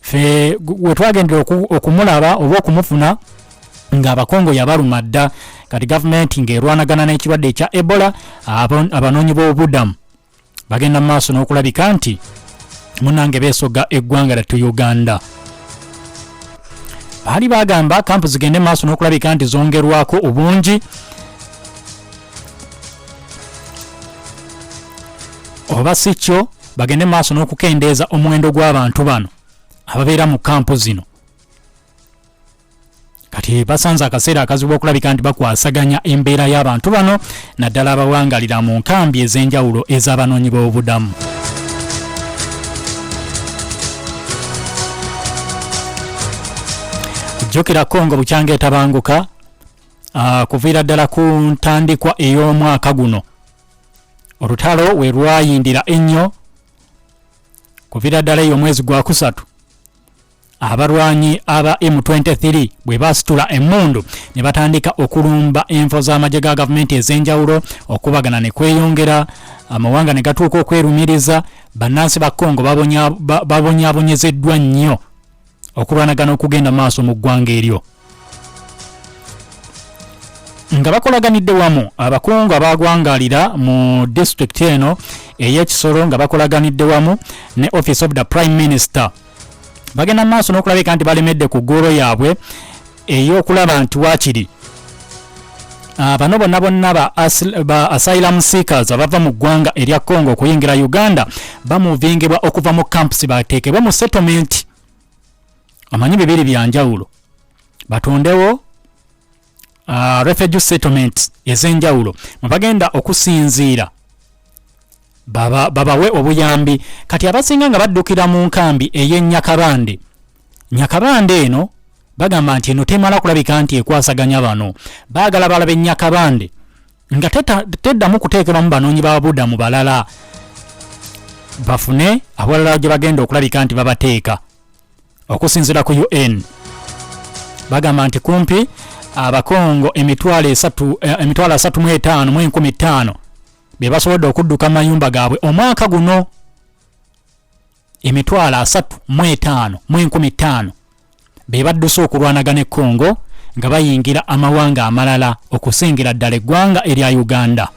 fe wetwagendera okumulaba oba okumufuna ng'abakongo yabaluma dda kati gavumenti ng'erwanagana n'ekirwadde ekya Ebola. Abanoonyi b'obubudamu bagenda mu maaso n'okulabika nti munnange beesoga eggwanga lyattu Uganda. Baali bagamba kampu zigende maaso n'okulabika nti zongerwako obungi oba si kyo bagende maaso n'okukendeeza omuwendo gw'abantu bano ababeera mu kampu zino. Kati basanze akaseera akazibu okulabika nti bakwasaganya embeera y'abantu bano naddala abawangalira mu nkambi ez'enjawulo ez'abanoonyi b'obubudamu. Jjukira Kongo bukyanga etabanguka kuviira ddala ku ntandikwa ey'omwaka guno. Olutalo we lwayindira ennyo kuviira ddala ey'omwezi gwa kusatu. Abalwanyi aba M23 bwe basitula emmundu ne batandika okulumba enfo z'amagye ga gavumenti ez'enjawulo, okubagana ne kweyongera, amawanga ne gatuuka okwerumiriza. Bannansi ba Kongo babonyaabonyezeddwa nnyo okulwanagana okugenda maaso mu ggwanga eryo. Nga bakolaganidde wamu abakungu abagwangalira mu district eno ey'Ekisoro nga bakolaganidde wamu ne Office of the Prime Minister bagenda maaso n'okulabika nti balemedde ku ggoolo yaabwe ey'okulaba nti waakiri bano bonna ba asylum seekers abava mu ggwanga erya Congo okuyingira Uganda bamuvingibwa okuva mu camps bateekebwa mu settlement. Amanyi bibiri byanjawulo batondewo refugee settlements ez'enjawulo mwe bagenda okusinziira babawe obuyambi. Kati abasinga nga baddukira mu nkambi ey'Nyakabande. Nyakabande eno bagamba nti eno temala kulabika nti ekwasaganya bano, baagala balabe Nyakabande nga teddamu kuteekebwamu banoonyi b'obubudamu balala bafune awalala gye bagenda okulabika nti babateeka. Okusinziira ku UN bagamba nti kumpi abakongo emitwalo 35 mu 15 be basobodde okudduka mayumba gaabwe omwaka guno. Emitwalo 35 mu 15 be badduse okulwanagana e Congo nga bayingira amawanga amalala okusingira ddala eggwanga erya Uganda.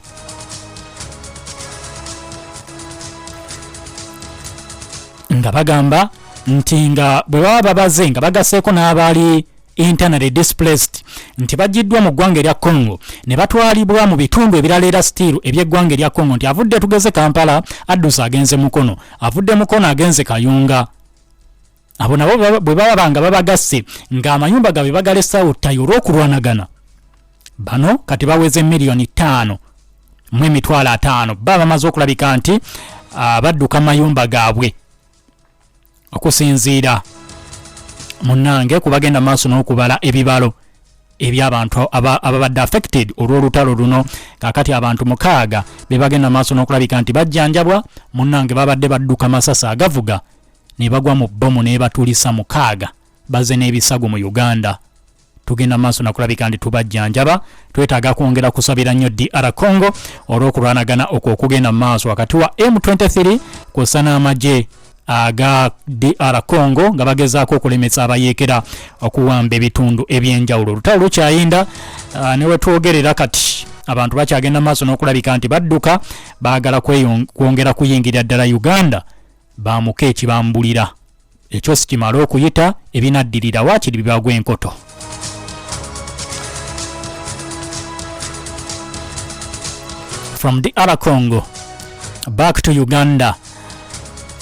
Nga bagamba nti nga bwe baba babaze nga bagaseeko n'abaali internally displaced nti bajiddwa mu ggwanga erya Congo ne batwalibwa mu bitundu ebirala era still eby'eggwanga erya Congo, nti avudde tugeze Kampala addusa agenze Mukono, avudde Mukono agenze Kayunga. Abo nabo bwe baba nga babagasse ng'amayumba gaabwe bagalesa ottayo olw'okulwanagana. Bano kati baweze miliyoni 5 mu emitwalo 5 baba bamaze okulabika nti badduka mayumba gaabwe okusinziira munnange kubagenda maaso n'okubala ebibalo eby'abantu ababadde affected olw'olutalo luno. Kakati abantu 6 be bagenda maaso n'okulabika nti bajjanjabwa. Munnange babadde badduka masasi agavuga ne bagwa mu bbomu ne batulisa 6 baze n'ebisago mu Uganda. Tugenda maaso n'okulabika nti tubajjanjaba. Twetaaga kwongera kusabira nnyo DR Congo olw'okulwanagana okugenda maaso wakati wa M23 kw'ossa n'amagye aga DR Congo nga bagezaako okulemesa abayeekera okuwamba ebitundu eby'enjawulo. Olutalo lukyayinda ne wetwogerera kati abantu bakyagenda maaso n'okulabika nti badduka baagala kwongera kuyingira ddala Uganda baamuka ekibambulira. Ekyo si kimala okuyita ebinaddirira waakiri bibagwa enkoto. From DR Congo back to Uganda.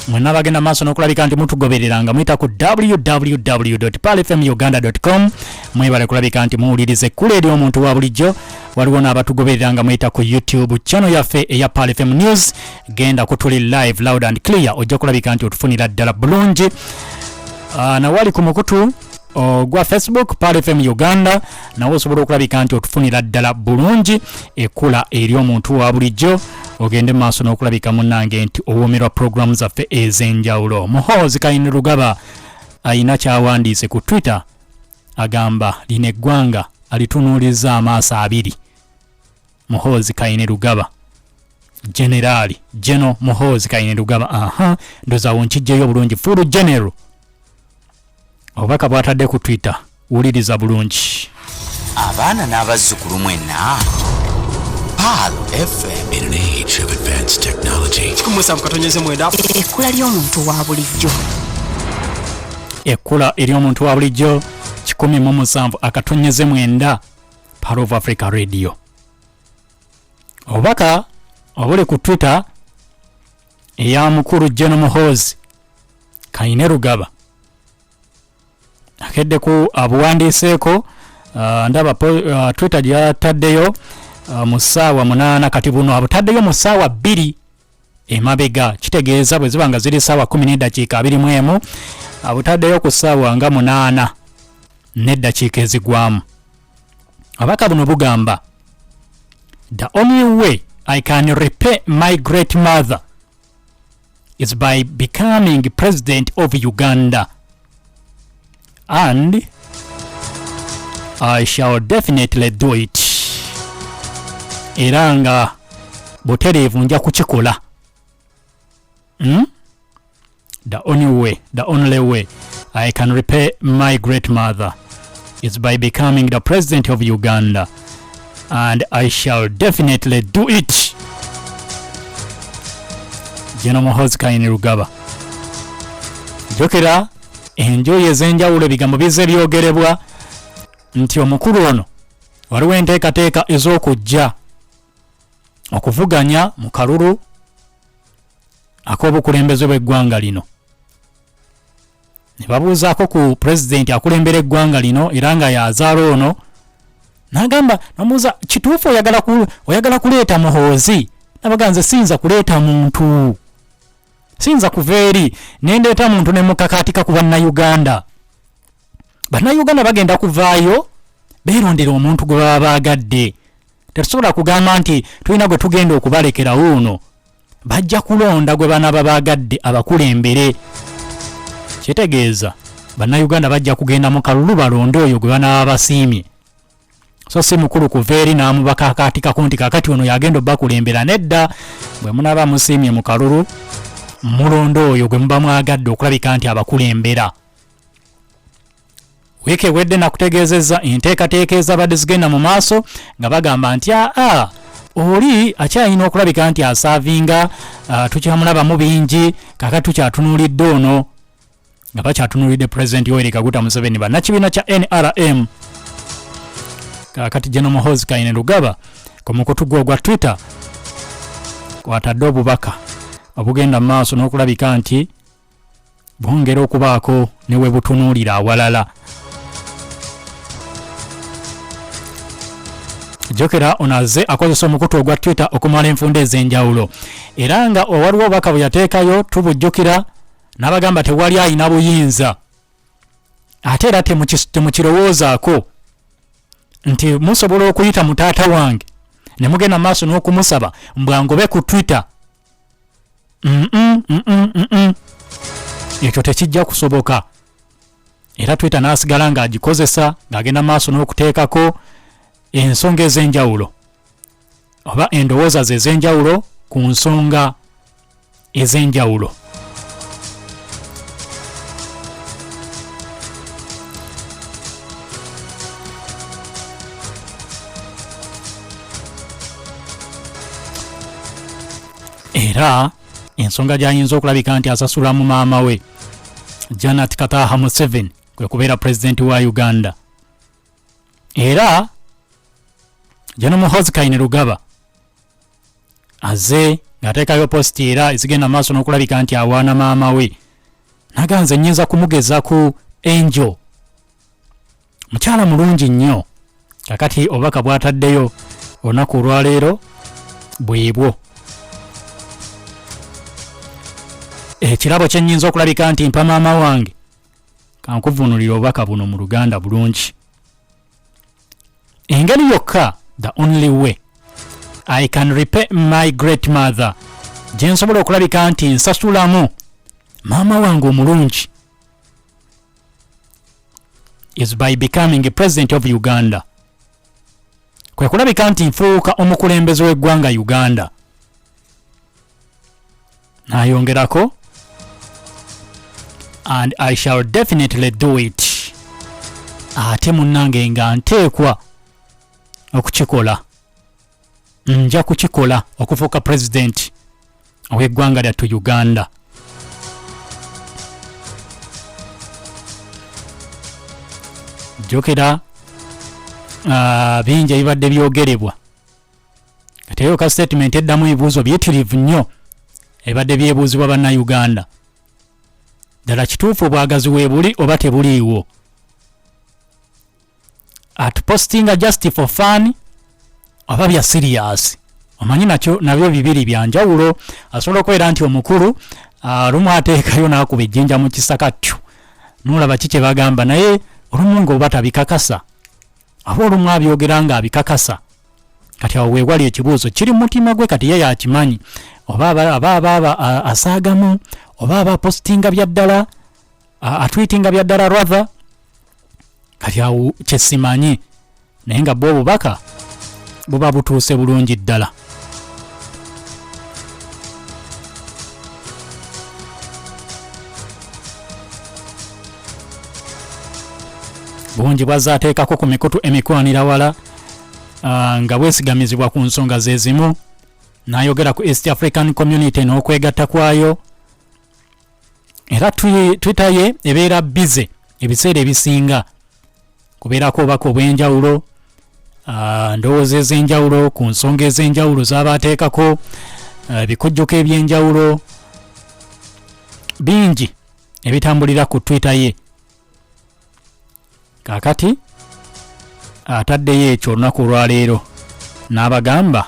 Mwena bagenda maaso n'okulabika nti mutugobereranga muyita ku www.palfmuganda.com. Mwebale kulabika nti muwulirize kule eri omuntu wa bulijjo. Waliwo n'abatugobereranga muyita ku YouTube channel yaffe eya PalFM News. Genda kutuli live loud and clear ojja kulabika nti otufunira ddala bulungi. Na wali ku mukutu gwa Facebook PalFM Uganda nawo osobola okulabika nti otufunira ddala bulungi ekula eri omuntu wa bulijjo. Ogende maaso n'okulabika munnange nti owoomerwa programu zaffe ez'enjawulo. Muhoozi Kayini Rugaba ayina kyawandiise ku Twitter agamba lino eggwanga alitunuuliza amaaso abiri. Muhoozi Kayini Rugaba General Muhoozi Kayini Rugaba ndozaawo nkijjeyo bulungi full general obubaka bwatadde ku Twitter wuliriza bulungi. Abaana n'abazzukulu mwenna Pal FM in an age of advanced technology. Ekkula ly'omuntu wa bulijjo. Ekkula ery'omuntu wa bulijjo 17 akatonyeze mwenda Pal of Africa Radio. Obubaka obuli ku Twitter eya mukulu General Muhoozi Kayine Rugaba akeddeku abuwandiiseeko ndaba Twitter gyataddeyo mu ssaawa 8 kati buno abutaddeyo mu ssaawa 2 emabega kitegeeza bwe ziba nga ziri ssaawa 10 n'eddakiika 21 abutaddeyo ku ssaawa nga 8 n'eddakiika ezigwamu. Abaka buno bugamba the only way I can repay my great mother is by becoming president of Uganda, and I shall definitely do it. Era nga butereevu nja kukikola. The only way I can repay my great mother is by becoming the president of Uganda, and I shall definitely do it. General Muhoozi Kayine Rugaba. Jokera enjoyi ez'enjawulo ebigambo bizze byogerebwa nti omukulu ono waliwo enteekateeka ez'okujja okuvuganya mu kalulu ak'obukulembeze bw'eggwanga lino. Ne babuuzaako ku pulezidenti akulembera eggwanga lino era nga yazaala ono, n'agamba namuuza kituufu oyagala kuleeta Muhoozi? Nabaganze siyinza kuleeta muntu, siyinza kuva eri nendeeta muntu ne mukakaatika ku bannayuganda. Bannayuganda bagenda kuvaayo beerondera omuntu gwe baba baagadde. Tetusobola kugamba nti tulina gwe tugenda okubalekera uno, bajja kulonda gwe banaaba baagadde abakulembere. Kitegeeza bannayuganda bajja kugenda mu kalulu balonde oyo gwe banaaba basiimye. So si mukulu kuva eri n'amubakakaatikako nti kakati ono yagenda obbakulembera. Nedda, bwe munaaba musiimye mu kalulu mulondo oyo gwe muba mwagadde okulabika nti abakulembera. Wiiki ewedde nakutegeezezza enteekateeka ezabadde zigenda mu maaso nga bagamba nti oli akyalina okulabika nti asaavinga, tukyamulabamu bingi, kakati tukyatunuulidde ono, nga bakyatunuulidde Pulezidenti Yoweri Kaguta Museveni bannakibiina kya NRM. Kakati General Muhoozi Kayine Rugaba ku mukutu gwe ogwa Twitter kwatadde obubaka obugenda mu maaso n'okulabika nti bwongera okubaako ne we butunuulira awalala. Jokera onaze akozesa omukutu ogwa Twitter okumala enfunda ez'enjawulo, era nga owaliwo obubaka bwe yateekayo tubujjukira n'abagamba tewali ayina buyinza, ate era temukirowoozaako nti musobola okuyita mu taata wange ne mugenda maaso n'okumusaba mbwangobe ku Twitter. Ekyo tekijja kusoboka. Era Twitter n'asigala ng'agikozesa ng'agenda maaso n'okuteekako ensonga ez'enjawulo oba endowooza ze ez'enjawulo ku nsonga ez'enjawulo. Era ensonga gy'ayinza okulabika nti asasulamu maama we Janet Kataha Museveni kwe kubeera pulezidenti wa Uganda. Era General Muhoozi Kayine Rugaba aze ng'ateekayo positi era ezigenda maaso n'okulabika nti awaana maama we. Naganze nnyinza kumugeza ku Angel, mukyala mulungi nnyo. Kakati obubaka bwataddeyo olunaku olwaleero bwebwo. Ekirabo kye nnyinza okulabika nti mpa maama wange kankuvunulira obubaka buno mu Luganda bulungi. Engeri yokka, the only way I can repay my great mother, gye nsobola okulabika nti nsasulamu maama wange omulungi, is by becoming a president of Uganda. Kwe kulabika nti nfuuka omukulembeze w'eggwanga Uganda. N'ayongerako, and I shall definitely do it. ate munnange nga nteekwa okukikola, nja kukikola okufuuka president ow'eggwanga lyattu Uganda. Jjukira bingi ebibadde byogerebwa kati eyo ka statement eddamu ebibuuzo byetirivu nnyo ebibadde byebuuzibwa bannayuganda. Ddala kituufu obwagazi weebuli oba tebuliiwo? Atupostinga just for fun oba bya serious? Omanyi nabyo bibiri bya njawulo. Asobola okubeera nti omukulu lumu ateekayo n'akuba ejjinja mu kisakattu n'olaba ki kye bagamba, naye olumu ng'oba tabikakasa aba olumu abyogera nga abikakasa. Kati awo weewali ekibuuzo kiri mu mutima gwe, kati ye yakimanyi oba aba asaagamu oba aba postinga bya ddala atwitinga bya ddala rather. Kati awo kyesimanyi, naye nga bwo obubaka buba butuuse bulungi ddala. Bungi bwazaateekako ku mikutu emikwanira wala nga bwesigamizibwa ku nsonga ze zimu. N'ayogera ku East African Community n'okwegatta kwayo. Era Twitter ye ebeera bize ebiseera ebisinga kubeerako obubaka obw'enjawulo, ndowooza ez'enjawulo ku nsonga ez'enjawulo z'aba ateekako, ebikujjuko eby'enjawulo bingi ebitambulira ku Twitter ye. Kaakati ataddeyo ekyo olunaku olwaleero n'abagamba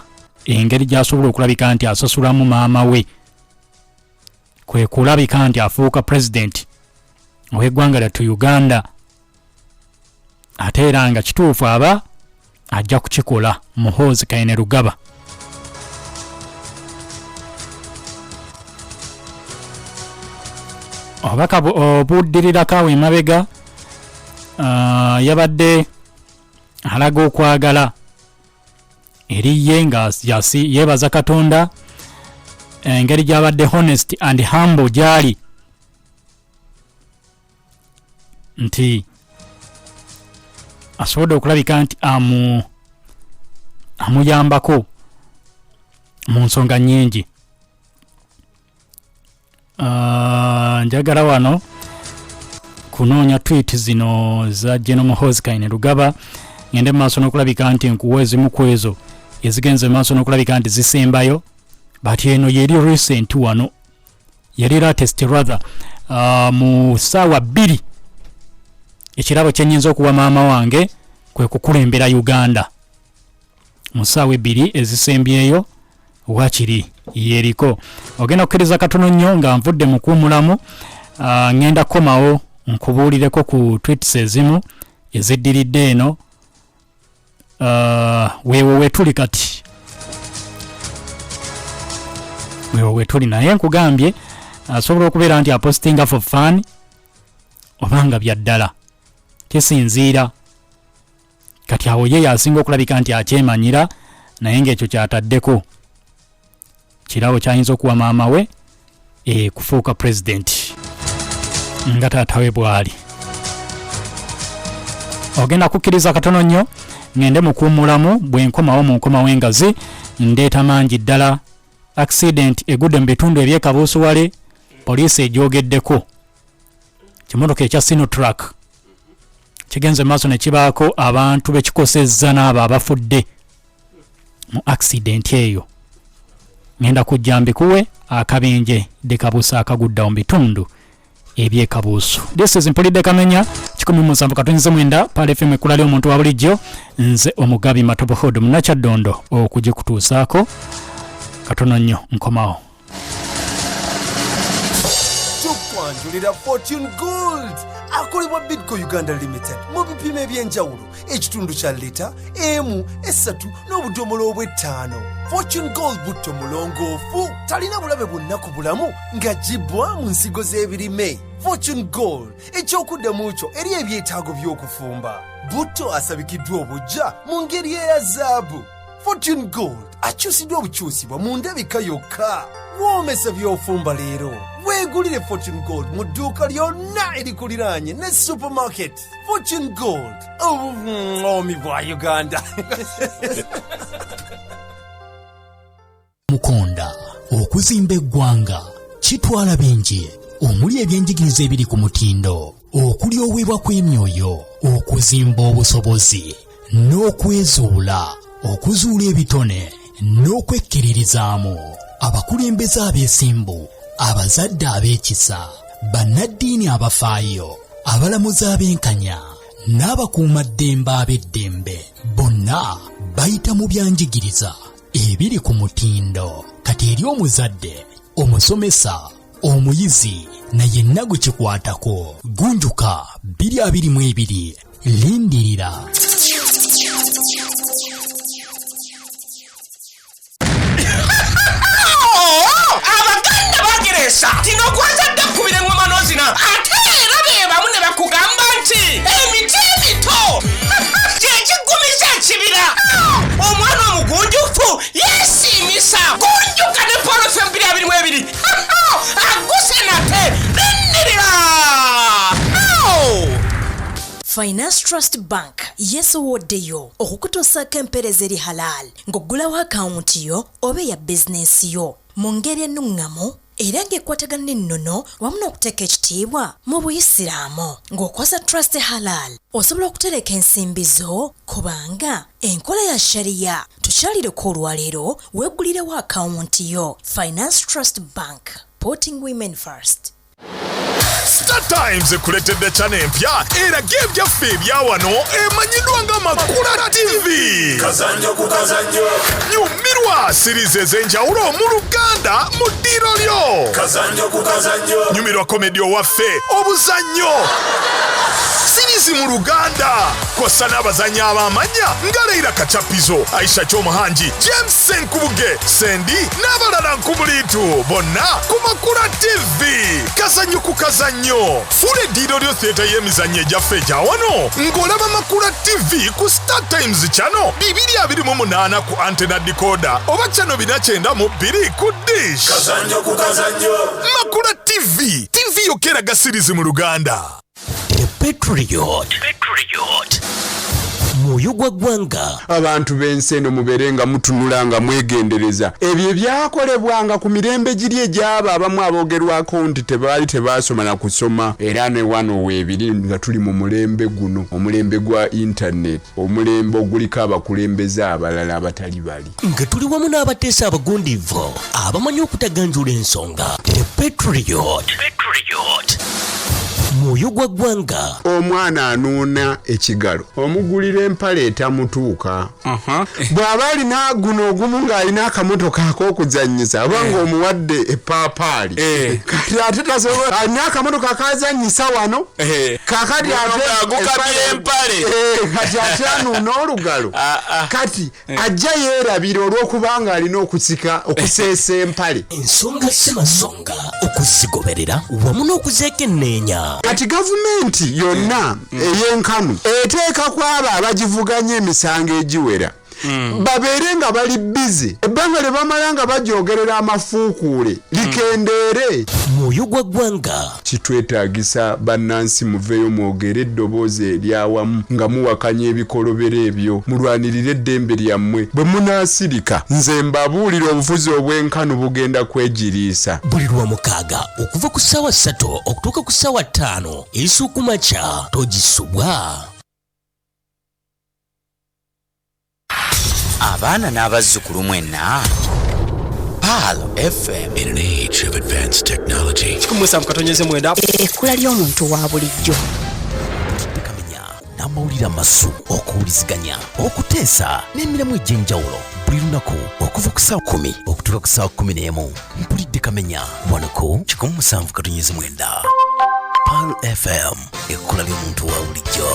engeri gy'asobola okulabika nti asasulamu maama we kwe kulabika nti afuuka president ow'eggwanga lyattu Uganda. Ate era nga kituufu aba ajja kukikola. Muhoozi Kainerugaba. Obubaka obuddirirako awo emabega yabadde alaga okwagala eri ye nga yeebaza Katonda engeri gy'abadde honest and humble gy'ali, nti asobodde okulabika nti amuyambako mu nsonga nnyingi. Njagala wano kunoonya tweet zino za General Muhoozi Kainerugaba ngende maaso n'okulabika nti nkuwa ezimu ku ezo ezigenze maaso n'okulabika nti zisembayo, but eno yeri recent wano, yeri latest rather, mu ssaawa 2 ekirabo kye nnyinza okuwa maama wange kwe kukulembera Uganda. Mu ssaawa 2 ezisembyeyo wakiri yeriko. Ogenda okukkiriza katono nnyo nga nvudde mu kuwumulamu, ngenda kukomawo nkubuulireko ku tweets ezimu eziddiridde eno. Weewo wetuli kati, weewo wetuli, naye nkugambye asobola okubeera nti apostinga for fun obanga bya ddala, kisinziira. Kati awo ye yasinga okulabika nti akyemanyira, naye ng'ekyo kyataddeko kirabo kyayinza okuwa maama we kufuuka president nga taata we bw'ali. Ogenda kukkiriza katono nnyo ngende mu kuwumulamu, bwe nkomawo mu nkomawo engazi ndeeta mangi ddala. Accident egudde mu bitundu eby'ekabuusuwale, poliisi egyogeddeko. Kimotoka ekya Sinotruck kigenze maaso ne kibaako abantu bekikosezza n'abo abafudde mu accident eyo. Ngenda kujja mbikuwe akabenje dekabuusa akagudda mu bitundu eby'ekabuusu. This is Mpulidde Kamenya 17 Pale FM ekulali omuntu wa bulijjo, nze Omugabi Matobohodo Munakyaddondo okugikutuusaako katono nnyo nkomawo. Tukwanjulira Fortune Gold akolebwa Bidco Uganda Limited mu bipimo eby'enjawulo, ekitundu kya lita emu, essatu n'obudomolo obw'ettaano. Fortune Gold butto mulongoofu, talina bulabe bwonna ku bulamu ng'aggibbwa mu nsigo z'ebirime. Fortune Gold ekyokuddamu kyo eri ebyetaago by'okufumba. Butto asabikiddwa obujja mu ngeri eya zaabu. Fortune Gold akyusiddwa obukyusibwa mu ndabika yokka. Woomesa by'ofumba leero, weegulire Fortune Gold mu dduuka lyonna erikuliraanye ne supermarket. Fortune Gold, obuwomi bwa Uganda. Mukonda okuzimba eggwanga kitwala bingi omuli ebyenjigiriza ebiri ku mutindo, okulyoweebwa kw'emyoyo, okuzimba obusobozi n'okwezuula, okuzuula ebitone n'okwekkiririzaamu. Abakulembeze abeesimbu, abazadde ab'ekisa, bannaddiini abafaayo, abalamuzi ab'enkanya n'abakuumaddembe ab'eddembe bonna bayita mu byanjigiriza ebiri ku mutindo. Kati eri omuzadde, omusomesa, omuyizi na yenna gwe kikwatako, gunjuka 2022 lindirira. Abaganda bageresa tino kwazadde kubire ngoma nozina ate era bebamu ne bakugamba nti emiti emito kyekigumiza ekibira. Omwana omugunjufu yesimisa gunjuka ne polofe 2022 aguse nate lindirira. Finance Trust Bank yesowooddeyo okukutuusako empeereza eri halal ng'oggulawo akawunti yo oba eya bizinensi yo mu ngeri ennuŋŋamu era ng'ekwatagana n'ennono wamu n'okuteeka ekitiibwa mu buyisiraamu. Ng'okoza trust halal osobola okutereka ensimbi zo kubanga enkola ya shariya tukyalireko olwaleero weeggulirewo akawunti yo. Finance Trust Bank, putting women first. Star Times ekuletedde channel empya eraga ebyaffe ebyawano emanyiddwa nga Makula TV. Kazanyo ku kazanyo. Nyumirwa series ez'enjawulo mu Luganda mu ddiiro lyo. Kazanyo ku kazanyo. Nyumirwa komedi owaffe obuzannyo. Series mu Luganda kw'ossa n'abazannyi ab'amanya nga Leila Kachapizo, Aisha Chomuhangi, James Senkubuge, Sendi n'abalala nkubuliitu bonna ku Makula TV. Kazanyo ku kazanyo. Funa eddiiro lyo theatre y'emizannyo egyaffe egyawano ng'olaba Makula TV ku Star Times channel 228 ku antenna decoder oba channel 492 ku dish. Kazanyo ku kazanyo. Makula TV, TV yokeraga series mu Luganda. Patriot. Mwoyo gwa ggwanga. Abantu b'ensi eno mubeere nga mutunula nga mwegendereza ebyo ebyakolebwanga ku mirembe giri egyaba abamu aboogerwako nti tebaasoma na kusoma, era ne wano weebiri nga tuli mu mulembe guno, omulembe gwa internet, omulembe oguliko abakulembeze abalala abatali bali, nga tuli wamu n'abateesa abagundiivu abamanyi okutaganjula ensonga. Patriot. Mwoyo gwa ggwanga. Omwana anuuna ekigalo omugulira empale etamutuuka. Bw'aba alina guno ogumu ng'alina akamotoka ak'okuzannyisa oba ng'omuwadde epaapaali, kati ate tasobola, alina akamotoka akazannyisa wano, kakati ate empale, kati ate anuuna olugalo, kati ajja yeerabira olw'okubanga alina okuseesa empale. Ensonga si masonga, okuzigoberera wamu n'okuzeekenneenya. Kati gavumenti yonna ey'enkanu eteeka ku abo abagivuganya emisango egiwera babeere nga bali bize, ebbanga lye bamala nga bajoogerera amafuukuule likendeere. Mwoyo gwa ggwanga. Kitwetaagisa bannansi muveeyo mwogere eddoboozi eryawamu nga muwakanya ebikolobero ebyo, mulwanirire eddembe lyammwe. Bwe munaasirika nze mbabuulira obufuzi obw'enkanu bugenda kwegiriisa. Buli Lwamukaaga okuva ku ssaawa 3 okutuuka ku ssaawa 5 ez'okumakya togisubwa. Abaana n'abazzukulu mwenna Palo FM. In an age of advanced technology, Ekkula ly'omuntu wa bulijjo. Kamenya n'amawulire amasu, okuwuliziganya, okuteesa n'emirimu egy'enjawulo buli lunaku okuva ku ssaawa 10 okutuuka ku ssaawa 11. Mpulidde Kamenya wano ku 107.9 Palo FM, ekkula ly'omuntu wa bulijjo.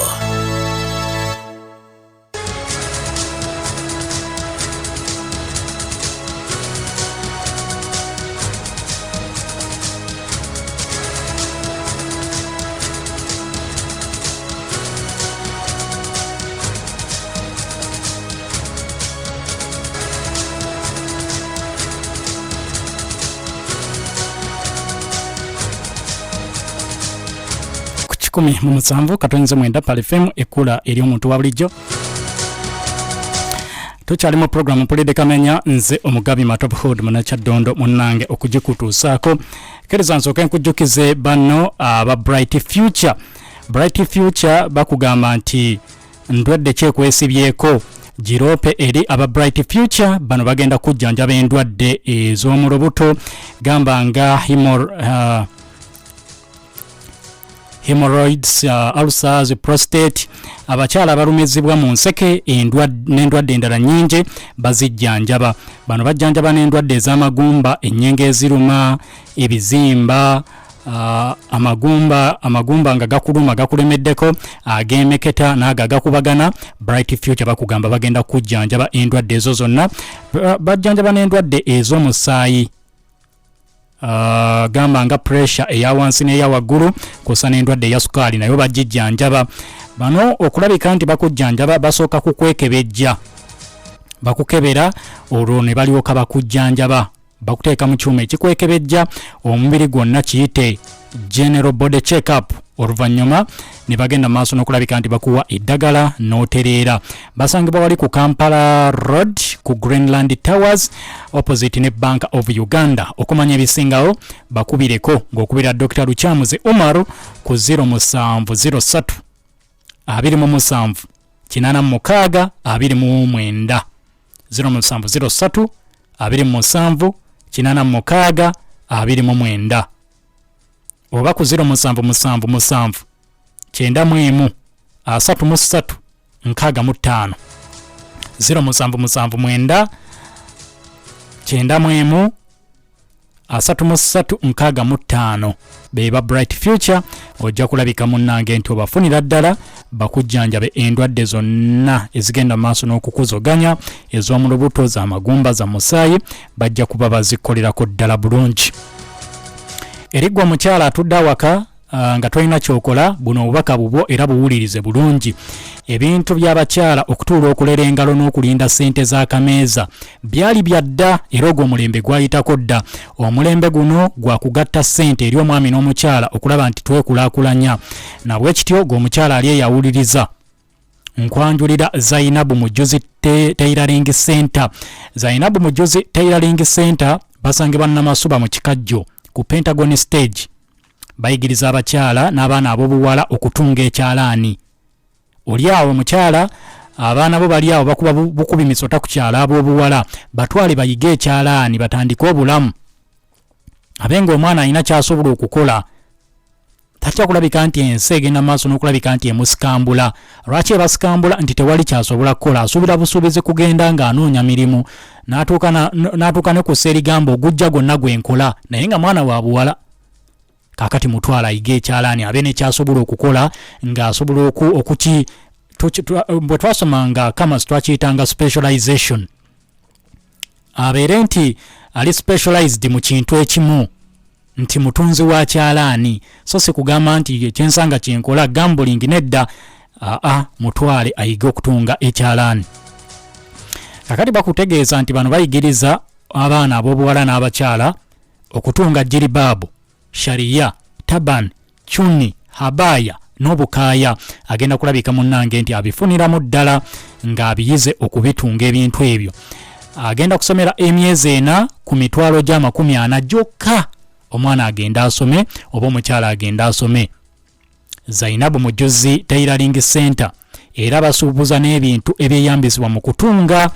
10 katonze mwenda Pal FM ekula eri omuntu wa bulijjo. Tukyali mu program Mpulidde Kamenya nze omugabi Matop Hood Munachaddondo munnange okugikutuusaako. Kereza nsooke nkujjukize banno aba Bright Future. Bright Future bakugamba nti ndwadde kyekwesibyeko girope eri aba Bright Future bano bagenda kujjanjaba endwadde ez'omu lubuto gamba nga hemorrhoids, ulcers, prostate. Abakyala abalumizibwa mu nseke n'endwadde endala nnyingi bazijjanjaba. Bano bajjanjaba n'endwadde ez'amagumba, ennyenge eziruma, ebizimba, amagumba nga gakuluma gakulemeddeko, ag'emeketa n'ago agakubagana. Bright Future bakugamba bagenda kujjanjaba endwadde ezo zonna. Bajjanjaba n'endwadde ez'omusaayi, gamba nga pressure eya wansi n'eya waggulu kusa n'endwadde eya sukaali nayo bagijjanjaba. Bano okulabika nti bakujjanjaba basooka kukwekebejja, bakukebera olwo ne balyoka bakujjanjaba, bakuteeka mu kyuma ekikwekebejja omubiri gwonna kiyite general body check up. Oluvannyuma ne bagenda maaso n'okulabika nti bakuwa eddagala n'otereera. Basangibwa wali ku Kampala Road ku Greenland Towers opposite ne Bank of Uganda. Okumanya ebisingawo bakubireko ng'okubira Dr. Luchamuze Umaru ku 0703 27 86 29 0703 27 86 29 oba ku 0777 91 33 65 0777 91 33 65 beba Bright Future. Ojja kulabika munnange nti obafunira ddala bakujjanjabe endwadde zonna ezigenda maaso n'okukuzoganya ez'omu lubuto, za magumba, za musaayi, bajja kuba bazikolerako ddala bulungi. Eriggwa mukyala atudde awaka nga tolina kyokola, buno obubaka bubwo era buwulirize bulungi. Ebintu by'abakyala okutuula okulera engalo n'okulinda ssente z'akameeza byali byadda era ogwo omulembe gwayitako dda. Omulembe guno gwa kugatta ssente eri omwami n'omukyala okulaba nti twekulaakulanya. Nabwe kityo ogw'omukyala ali eyawuliriza nkwanjulira Zainabu Mujuzi Tailoring Center. Zainabu Mujuzi Tailoring Center basangibwa Namasuba mu Kikajjo ku Pentagon Stage. Bayigiriza abakyala n'abaana ab'obuwala okutunga ekyalaani. Oli awo mukyala, abaana bo bali awo bakuba bukubi misota ku kyala ab'obuwala, batwale bayige ekyalaani batandike obulamu. Abenga omwana alina kyasobola okukola, tajja kulabika nti ensi egenda maaso n'okulabika nti emusikambula. Lwaki ebasikambula? Nti tewali kyasobola kukola, asuubira busuubizi kugenda ng'anoonya mirimu, n'atuuka ne ku sseerigamba ogujja gwonna gwenkola, naye nga mwana wa buwala. Kakati mutwala ayige ekyalaani abe ne kyasobola okukola ng'asobola okuki bwe twasomanga kama twakiyitanga specialization. Abeere nti ali specialized mu kintu ekimu, nti mutunzi wa kyalaani, so si kugamba nti kyensanga kyenkola gambling nedda. Mutwale ayige okutunga ekyalaani. Kakati bakutegeeza nti bano bayigiriza abaana ab'obuwala n'abakyala okutunga jiribabu, sharia, taban, chuni, habaya n'obukaaya. Agenda kulabika munnange nti abifuniramu ddala ng'abiyize okubitunga ebintu ebyo. Agenda kusomera emyezi 4 ku mitwalo gya 40 gyokka. Omwana agenda asome oba omukyala agenda asome. Zainabu Mujuzi Tailoring Center era basuubuza n'ebintu ebyeyambisibwa mu kutunga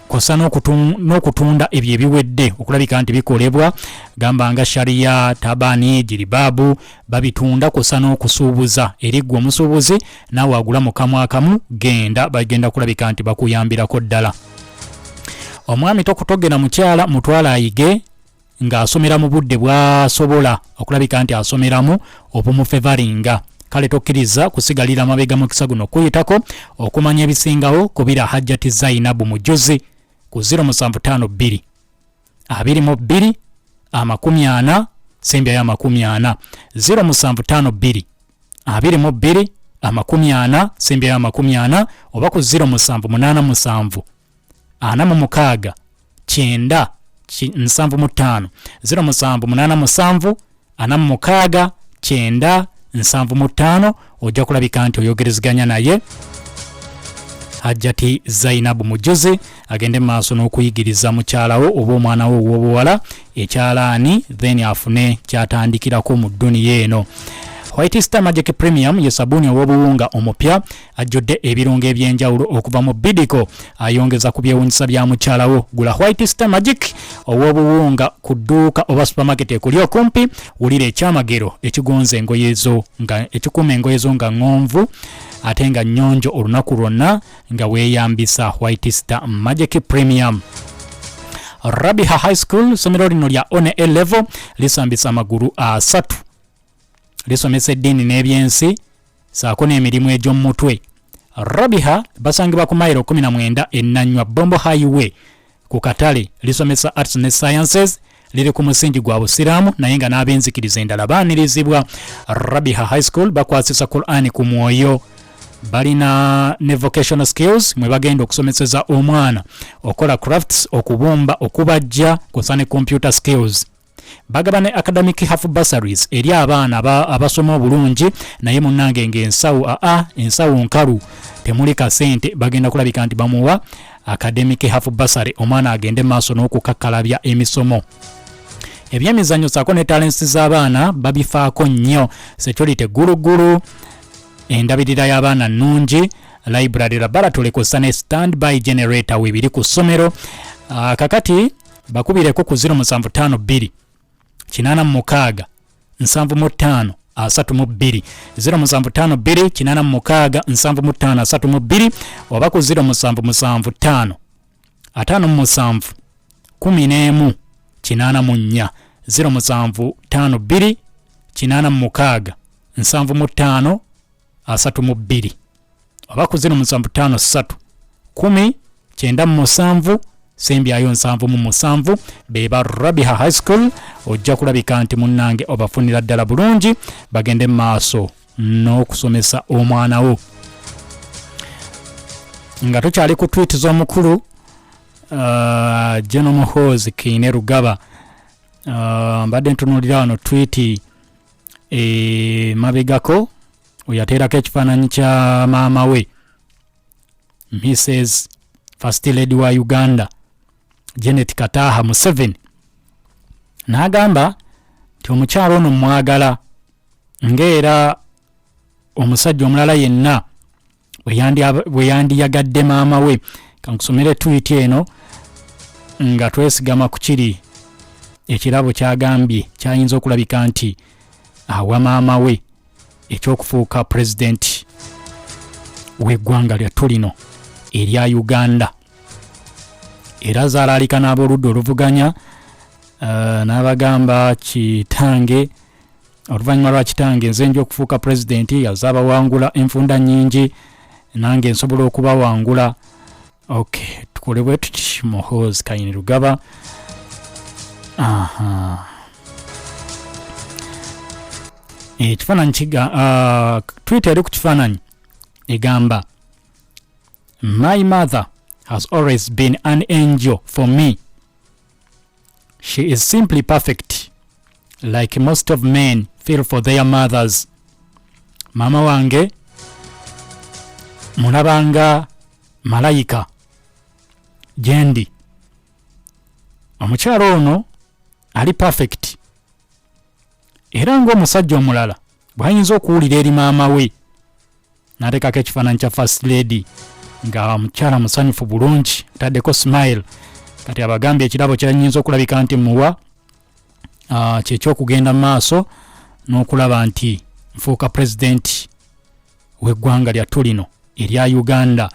kosa n'okutunda ebyo ebiwedde okulabika nti bikolebwa. Gamba nga sharia, tabani, jiribabu babitunda kosa n'okusuubuza. Eriggwa omusuubuzi naawe agula mu kamu akamu, bagenda kulabika nti bakuyambirako ddala. Omwami tokutogera mukyala, mutwala ayige ng'asomera mu budde bw'asobola okulabika nti asomeramu obumufevaringa. Kale tokkiriza kusigalira mabega mu kisa guno kuyitako okumanya ebisingawo kubira Hajjati Zainabu Mujuzi ku 0752 22 40 80 0752 22 40 80 oba ku 0787 46 9 75 0787 46 9 75 ojja kulabika nti oyogerezeganya naye Hajjati Zainabu Mujuzi agende maaso n'okuyigiriza mukyalawo oba omwana wo ow'obuwala ekyalaani then afune kyatandikirako mu dduniya eno. White Star Magic Premium ye sabuni ow'obuwunga omupya ajjudde ebirungo ebyenjawulo okuva mu Bidiko ayongeza ku byewunyisa bya mukyalawo. Gula White Star Magic ow'obuwunga ku dduuka oba supermarket ekuli okumpi wulira ekyamagero ekikuuma engoye zo nga ngonvu ate nga nnyonjo olunaku lwonna nga weeyambisa White Star Magic Premium. Rubaga High School somero lino lya one A level lisambisa amagulu asatu lisomesa eddiini n'ebyensi saako n'emirimu egy'omutwe. Rubaga basangibwa ku mayiro 19 Ennanywa Bombo Highway ku katale lisomesa arts ne sciences liri ku musingi gwa busiraamu naye nga n'abenzikiriza endala baanirizibwa. Rubaga High School bakwasisa Qur'ani ku mwoyo balina ne vocational skills mwe bagenda okusomeseza omwana okola crafts okubumba okubajja kusa ne computer skills. Bagaba ne academic half bursaries eri abaana abasoma obulungi naye munnange ensawo nkalu temuli kasente bagenda kulabika nti bamuwa academic half bursary omwana agende maaso n'okukakkalabya emisomo. Ebyemizannyo saako ne talents z'abaana babifaako nnyo security gulugulu endabirira y'abaana nnungi library laboratory kussa ne standby generator webiri ku ssomero. Kakati bakubireko ku 0752 86 75 32 0752 86 75 32 oba ku 0775 57 11 84 0752 86 75 32 oba ku 0753 10 97 sembyayo 7 beba Rubaga High School ojja kulabika nti munnange obafunira ddala bulungi bagende maaso n'okusomesa omwana wo. Nga tukyali ku tweet z'omukulu General Muhoozi Kiine Rugaba mbadde ntunuulira wano tweet mabegako oyateerako ekifaananyi kya maama we Mrs. First Lady wa Uganda Janet Kataha Museveni n'agamba nti omukyalo ono mwagala ng'era omusajja omulala yenna bwe yandiyagadde maama we. Kankusomere tweet eno nga twesigama ku kiri ekirabo kyagambye kyayinza okulabika nti awa maama we ekyokufuuka president w'eggwanga lyattu lino erya Uganda. Era zaalaalika n'ab'oludda oluvuganya n'abagamba kitange oluvannyuma lwa kitange nze nja okufuuka president yazaaba wangula enfunda nnyingi nange nsobola okubawangula. Okay, tukole bwe tuti Muhoozi Kiine Rugaba. Ekifaananyi Twitter eri ku kifaananyi egamba My mother has always been an angel for me. She is simply perfect, like most of men feel for their mothers. Mama wange mulabanga malayika gyendi. Omukyalo ono ali perfect era ng'omusajja omulala bw'ayinza okuwulira eri maama we. N'ateekako ekifaananyi kya First Lady nga mukyala musanyufu bulungi taddeko smile. Kati abagambye ekirabo kyayinza okulabika nti muwa kyekyokugenda mu maaso n'okulaba nti nfuuka president w'eggwanga lyattu lino erya Uganda.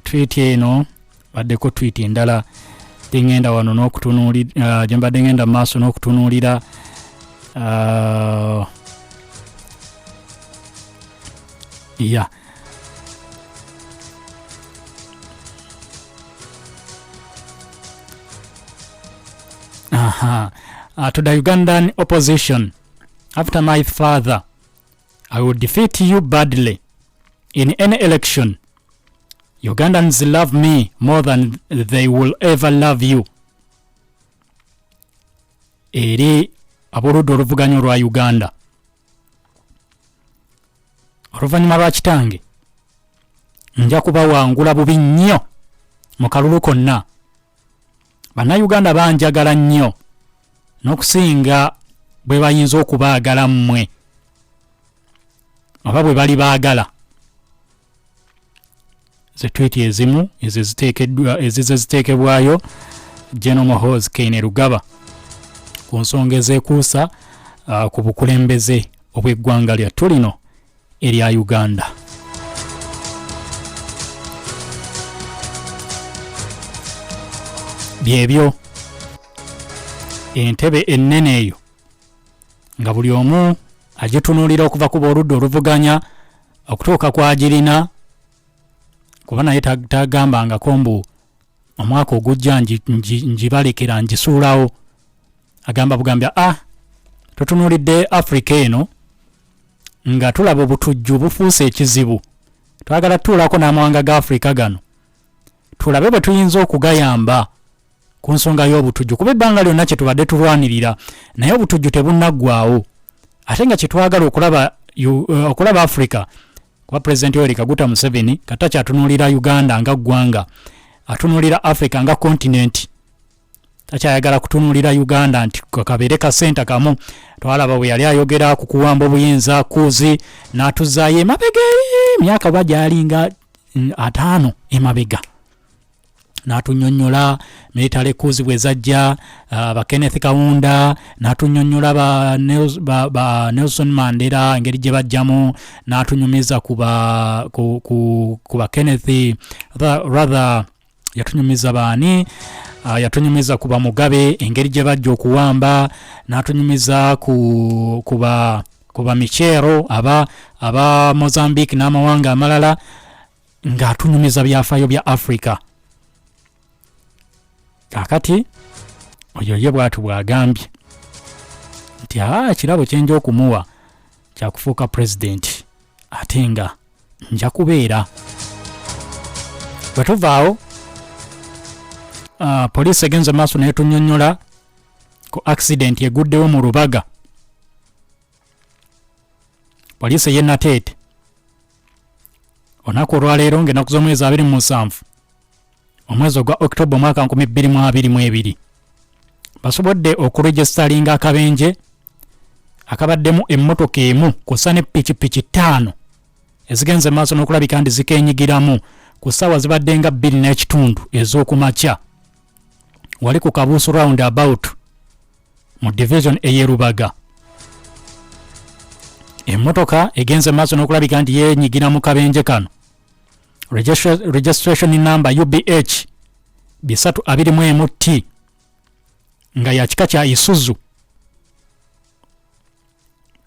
Tweet eno baddeko tweet endala dengenda wano n'okutunuulira gye mbadde ngenda mu maaso n'okutunuulira to the Ugandan opposition. After my father, I will defeat you badly in any election. Ugandans love me more than they will ever love you. Eri aboludde oluvuganya olwa Uganda oluvannyuma lwa kitange nja kubawangula bubi nnyo mu kalulu konna. Bannayuganda banjagala nnyo n'okusinga bwe bayinza okubaagala mmwe oba bwe bali baagala. Zetwiti ezimu eziziteekebwayo General Muhoozi Kainerugaba ku nsonga ezeekuusa ku bukulembeze obw'eggwanga lyattu lino erya Uganda. Byebyo entebe ennene eyo nga buli omu agitunuulira okuva ku boludde oluvuganya okutuuka kwagirina, kuba naye tagambangako mbu omwaka ogujja ngibalekera ngisuulawo. Agamba bugambya tutunuulidde Africa eno nga tulaba obutujju bufuuse ekizibu, twagala tutuulako n'amawanga ga Africa gano tulabe bwe tuyinza okugayamba ku nsonga y'obutujju, kuba ebbanga lyonna kye tubadde tulwanirira naye obutujju tebunnaggwaawo, ate nga kyetwagala okulaba Africa. Kuba Pulezidenti Yoweri Kaguta Museveni kata kyatunuulira Uganda nga ggwanga, atunuulira Africa nga kontinenti, takyayagala kutunuulira Uganda nti kabeere kasenta kamu. Twalaba bwe yali ayogera ku kuwamba obuyinza kuuzi n'atuzaayo emabega emyaka bwa gyalinga 5 emabega, n'atunnyonnyola military kuuzi bwe zajja, ba Kenneth Kaunda, n'atunnyonnyola ba Nelson Mandela engeri gye bajjamu, n'atunyumiza ku ba Kenneth rather yatunyumiza baani, yatunyumiza ku ba Mugabe engeri gye bajja okuwamba, n'atunyumiza ku ba Michero aba Mozambique n'amawanga amalala, ng'atunyumiza byafaayo bya Africa. Kakati oyo ye bwatu bwagambye nti kirabo kyenja okumuwa kyakufuuka president, ate nga nja kubeera. Bwe tuvaawo poliisi egenze maaso neetunnyonnyola ku accident eguddewo mu Rubaga. Poliisi y'e Nateete olunaku olwaleero ng'ennaku z'omwezi 27 omwezi ogwa October mwaka 2022 basobodde okuregistalinga akabenje akabaddemu emmotoka emu kussa ne pikipiki 5 ezigenze maaso n'okulabika ndi zikeenyigiramu ku ssaawa zibadde nga 2.5 ez'okumakya wali ku Kabuusu roundabout mu division ey'e Rubaga. Emmotoka egenze maaso n'okulabika nti yeenyigira mu kabenje kano registration number UBH 321T nga ya kika kya Isuzu,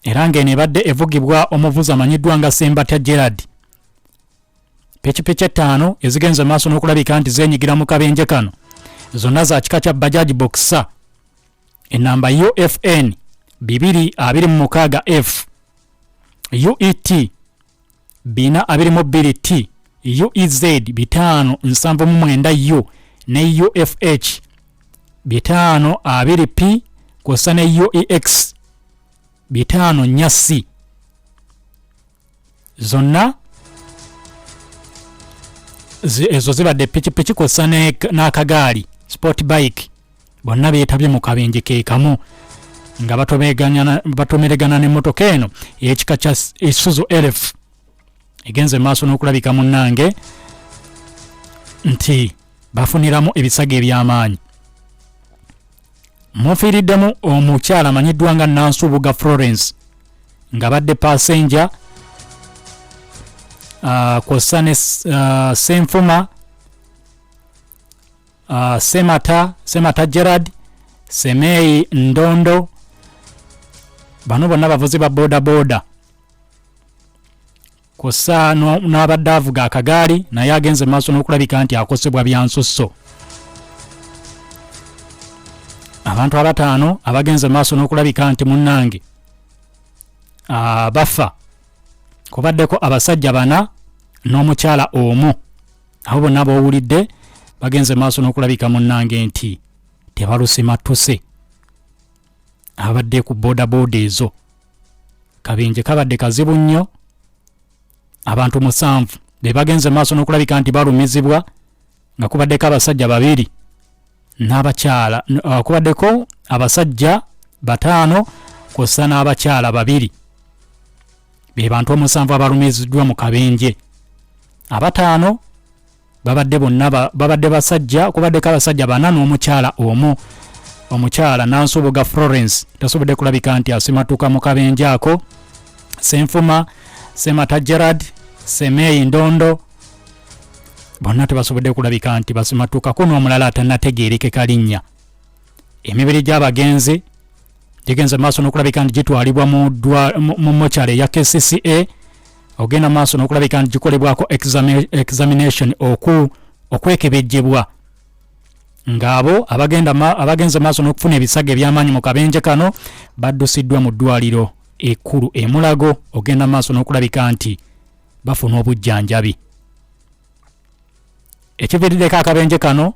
era ng'eno ebadde evugibwa omuvuzi amanyiddwa nga Sembata Gerard. Pikipiki 5 ezigenze maaso n'okulabika nti zeenyigira mu kabenje kano zonna za kika kya Bajaj Boxer enamba UFN 226F, UET 422T, UEZ 579U ne UFH 520P kw'ossa ne UEX 504C. Zonna ezo zibadde pikipiki kw'ossa n'akagaali sport bike, bonna beetabye mu kabenje ke kamu nga batomeregana n'emmotoka eno ey'ekika kya Isuzu Elf egenze maaso n'okulabika munnange nti bafuniramu ebisago eby'amaanyi. Mufiiriddemu omukyala amanyiddwa nga Nansubuga Florence nga badde passenger kw'ossa ne Senfuma Semata Gerard, Semei Ndondo, bano bonna bavuzi ba boda kw'ossa n'abadde avuga akagaali naye agenze maaso n'okulabika nti akosebwa bya nsusso. Abantu 5 abagenze maaso n'okulabika nti munnange bafa, kubaddeko abasajja 4 n'omukyala omu. Abo bonna b'owulidde bagenze maaso n'okulabika munnange nti tebalusimattuse. abadde ku boda ezo. Kabenje kabadde kazibu nnyo. Abantu 7 be bagenze maaso n'okulabika nti balumizibwa nga kubaddeko abasajja 2 n'abakyala, kubaddeko abasajja 5 kw'ossa n'abakyala 2. Be bantu 7 abalumiziddwa mu Kabenje. 5 babadde bonna babadde basajja, kubaddeko abasajja 4 n'omukyala omu. Omukyala Nansubuga Florence tasobodde kulabika nti asimatuka mu Kabenje ako. Senfuma Semata Gerard, Semei Ndondo bonna tebasobodde kulabika nti basimatukako, n'omulala atannategeerekeka linnya. Emibiri gy'abagenzi gigenze maaso n'okulabika nti gitwalibwa mu mochale ya KCCA. Ogenda maaso n'okulabika nti gikolebwako examination okwekebejjebwa. Ng'abo abagenze maaso n'okufuna ebisage eby'amaanyi mu Kabenje kano baddusiddwa mu ddwaliro ekkulu e Mulago. Ogenda maaso n'okulabika nti bafuna obujjanjabi. Ekiviiriddeko Akabenje kano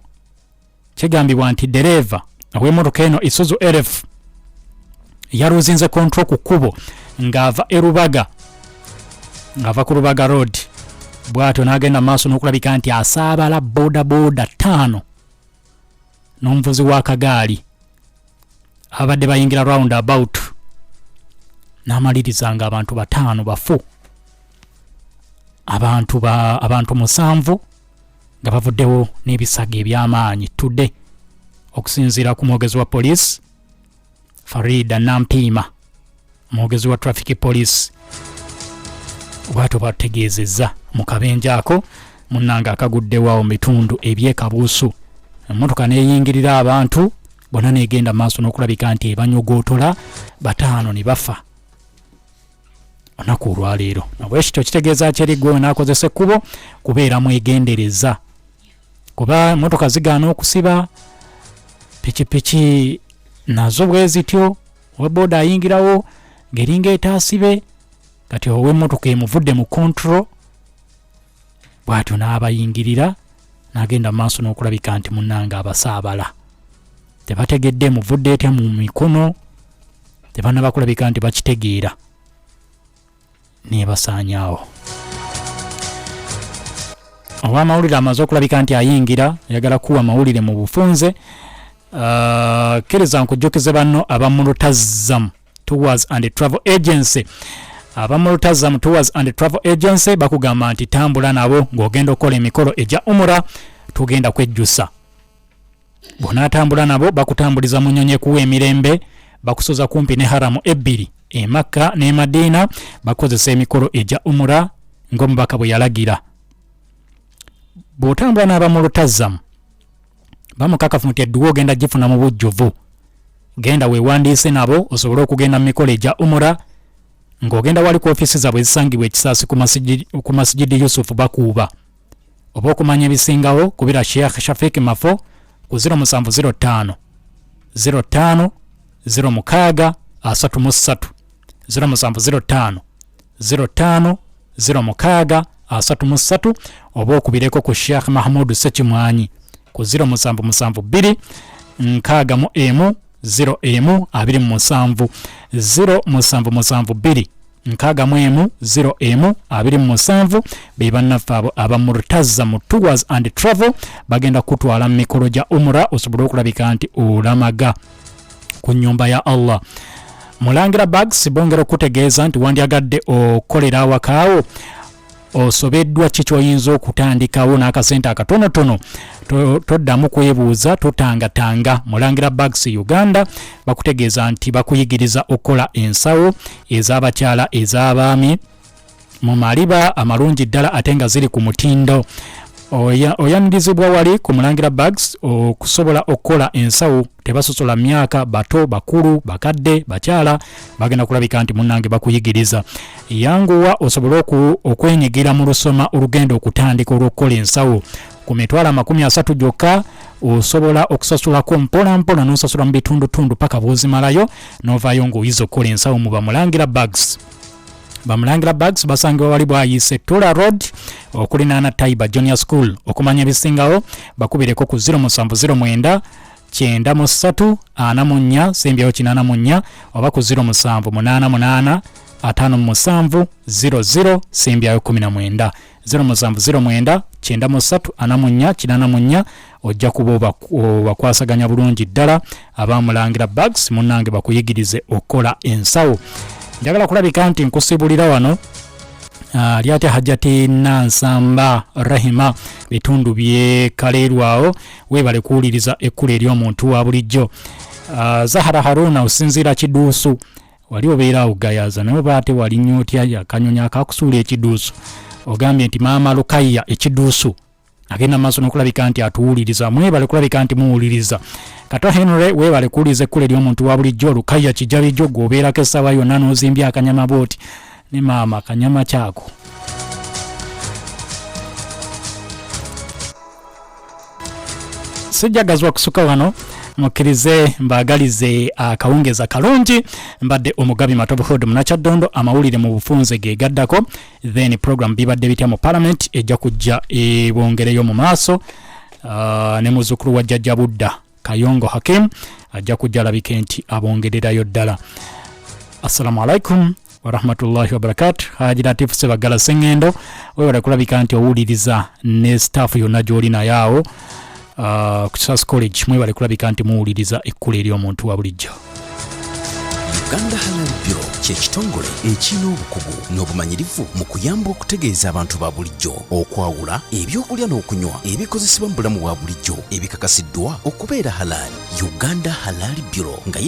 kigambibwa nti dereva ow'emmotoka eno Isuzu RF yaluzinze kontro ku kkubo ng'ava e Rubaga, ng'ava ku Rubaga Road. Bw'atyo n'agenda maaso n'okulabika nti asaabala boda 5 n'omuvuzi w'akagaali abadde bayingira round about, n'amaliriza nga abantu 5 bafu. Abantu 7 nga bavuddewo n'ebisage eby'amaanyi tudde, okusinziira ku mwogezi wa poliisi Farida Nampiima, mwogezi wa traffic police. Bw'atyo bategeezezza mu Kabenje ako munnanga akaguddewo mu bitundu eby'ekabuusu. Emmotoka n'eyingirira abantu bonna n'egenda maaso n'okulabika nti ebanyogootola 5 ne bafa olunaku olwaleero. Nabwekityo kitegeeza kyerigwe n'akozesa ekkubo kubeera mwegendereza, kuba emmotoka zigaana okusiba, pikipiki nazo bwe zityo. Ow'eboda ayingirawo ng'eringa etaasibe, kati ow'emmotoka emuvudde mu kontro bw'atyo n'abayingirira n'agenda maaso n'okulabika nti munnanga abasaabala. Tebategedde muvudde etya mu mikono, tebannaba kulabika nti bakitegeera, nebasaanyaawo. Ow'amawulire amaze okulabika nti ayingira ayagala kuwa mawulire mu bufunze. Kkiriza nkujjukize banno abamulutazzamu Tours and Travel Agency. Abamulutazzamu Tours and Travel Agency bakugamba nti tambula nabo ng'ogenda okukola emikolo egya umura tugenda kwejjusa. Bw'onaatambula nabo bakutambuliza mu nnyonyi ekuwa emirembe, bakusoza kumpi ne haramu 2 e Makka ne Madiina, bakozesa emikolo egya umura ng'omubaka bwe yalagira. Bw'otambula n'abamulutazzamu bamukakafu nti edduwa ogenda gifuna mu bujjuvu. Genda weewandiise nabo osobole okugenda mu mikolo egya umura ng'ogenda wali ku ofiisi zaabwe ezisangibwa ekisaasi ku Masjidi Yusufu bakuuba. Oba okumanya ebisingawo kubira Sheikh Shafiq Mafo ku 0705 05 06 33 0705 05 06 33 oba okubireko ku Sheikh Mahmoud Sekimwanyi ku 0772 61 0 27 0772 61 0 27 be bannaffe abo abamurtaza mu Tours and Travel bagenda kutwala mikolo gya umura osobola okulabika nti olamaga ku nnyumba ya Allah. Mulangira Bags bongera okutegeeza nti wandyagadde okolera awakaawo osobeddwa ki kyoyinza okutandikawo n'akasente akatonotono, toddamu kwebuuza, totangatanga. Mulangira Bags Uganda bakutegeeza nti bakuyigiriza okukola ensawo ez'abakyala ez'abaami mu maliba amalungi ddala ate nga ziri ku mutindo. Oyanirizibwa wali ku Mulangira Bags okusobola okukola ensawo, tebasosola myaka, bato bakulu bakadde bakyala bagenda kulabika nti munnange bakuyigiriza. Yanguwa osobole okwenyigira mu lusoma olugendo okutandika olw'okukola ensawo ku mitwalo 30 gyokka. Osobola okusasulako mpola mpola n'osasula mu bitundutundu paka bw'ozimalayo n'ovaayo ng'oyiza okukola ensawo mu Bamulangira Bags. Bamulangira Bags basangibwa wali bwayise Tola Road okulinaana Taiba Junior School. Okumanya ebisingawo bakubireko ku 0709 93 44 sembyayo 84 oba ku 07 88 57 00 sembyayo 19 0709 93 44 84 ojja kuba bakwasaganya bulungi ddala abamulangira bags munnange bakuyigirize okola ensawo. Njagala kulabika nti nkusibulira wano lyate hajjati nansamba rahima bitundu bye kaleerwawo webale kuwuliriza ekkulu ery'omuntu wa bulijjo. Zahara Haruna osinziira Kiduusu wali obeera ogayaza naye baate wali nnyo otya yakanyonyi akakusuula ekiduusu ogambye nti maama Lukaya ekiduusu agenda maaso n'okulabika nti atuwuliriza mwebale kulabika nti muwuliriza. Kato Henry webale kuwuliriza ekkulu ery'omuntu wa bulijjo Lukaya kijabijjo gwobeerako essaawa yonna n'ozimbya akanyama booti ne maama akanyama kyako. Sijjagazwa kusuka wano mukkirize mbaagalize akawungeza kalungi mbadde omugabi Matovu Hood Munakyaddondo amawulire mu bufunze ge gaddako then program bibadde bitya mu parliament ejja kujja ebongereyo mu maaso ne muzzukulu wa Jjajja Budda Kayongo Hakim ajja kujja alabike nti abongererayo ddala. Assalamu alaikum wa rahmatullahi wa barakatuh. Haji Latif Sebagala Sengendo webale kulabika nti owuliriza ne staff yonna gy'olina yaawo ku Sas College mwebale kulabika nti muwuliriza ekkulu ery'omuntu wa bulijjo. Uganda Halal Bureau ky'ekitongole ekirina obukugu n'obumanyirivu mu kuyamba okutegeeza abantu ba bulijjo okwawula ebyokulya n'okunywa ebikozesebwa mu bulamu bwa bulijjo ebikakasiddwa okubeera halal. Uganda Halal Bureau nga